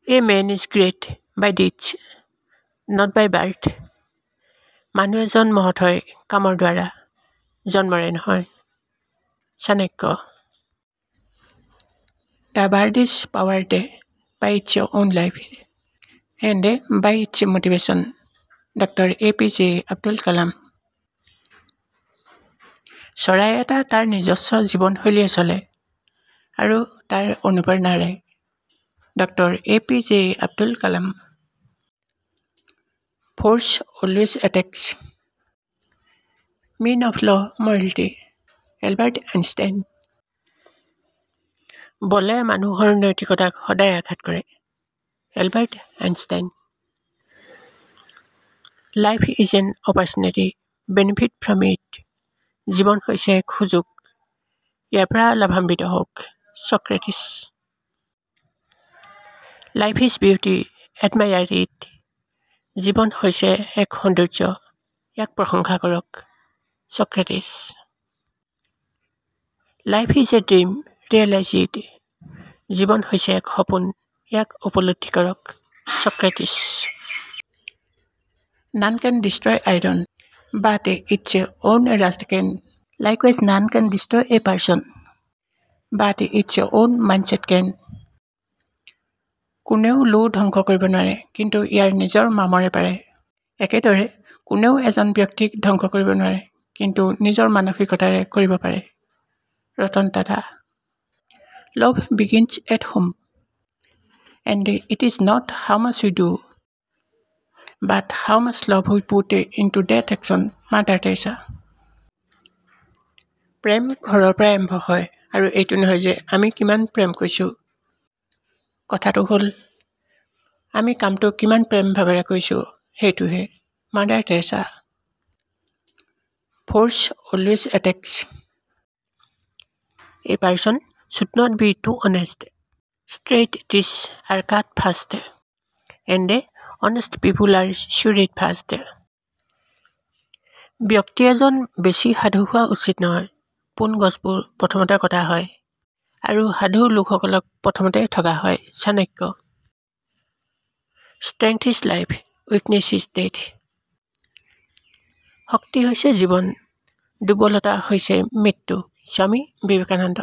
A man is great by deeds, not by birth. মানুহ এজন মহৎ হয় কামৰ দ্বাৰা, জন্মৰে নহয়। Chanakya. The world is powered by its own life and by its motivation. Dr. APJ Abdul Kalam. চৰাই এটা তাৰ নিজস্ব জীৱনশৈলীয়ে চলে আৰু তাৰ অনুপ্ৰেৰণাৰে। Dr. APJ Abdul Kalam. Force always attacks. Mean of law, morality. Albert Einstein. বলে মানুহৰ নৈতিকতাক সদায় আঘাত কৰে। Albert Einstein. Life is an opportunity, benefit from it. জীৱন হৈছে এক সুযোগ, ইয়াৰ পৰা লাভান্বিত হওক। Socrates. Life is beauty, admirer it. জীৱন হৈছে এক সৌন্দৰ্য, ইয়াক প্ৰশংসা কৰক। Socrates. Life is a dream, realise it. জীৱন হৈছে এক সপোন, ইয়াক উপলব্ধি কৰক। Socrates. None can destroy iron, but its own rust can. Likewise, none can destroy a person, but its own mindset can. কোনেও লো ধ্বংস কৰিব নোৱাৰে, কিন্তু ইয়াৰ নিজৰ মামৰে পাৰে। একেদৰে কোনেও এজন ব্যক্তিক ধ্বংস কৰিব নোৱাৰে, কিন্তু নিজৰ মানসিকতাৰে কৰিব পাৰে। Ratan Tata. Love begins at home, and it is not how much we do, but how much love we put into that action. Mother Teresa. প্ৰেম ঘৰৰ পৰা আৰম্ভ হয়, আৰু এইটো নহয় যে আমি কিমান প্ৰেম কৰিছোঁ। কথাটো হ'ল আমি কামটো কিমান প্ৰেম ভাৱেৰে কৰিছোঁ, সেইটোহে। Mother Teresa. Force always attacks. A person should not be too honest. Straight teeth are cut fast, and honest people are shredded fast. ব্যক্তি এজন বেছি সাধু হোৱা উচিত নহয়। পোন গছবোৰ প্ৰথমতে কটা হয়, আৰু সাধু লোকসকলক প্ৰথমতে ঠগা হয়। Chanakya. Strength is life, weakness is death. শক্তি হৈছে জীৱন, দুৰ্বলতা হৈছে মৃত্যু। স্বামী বিবেকানন্দ।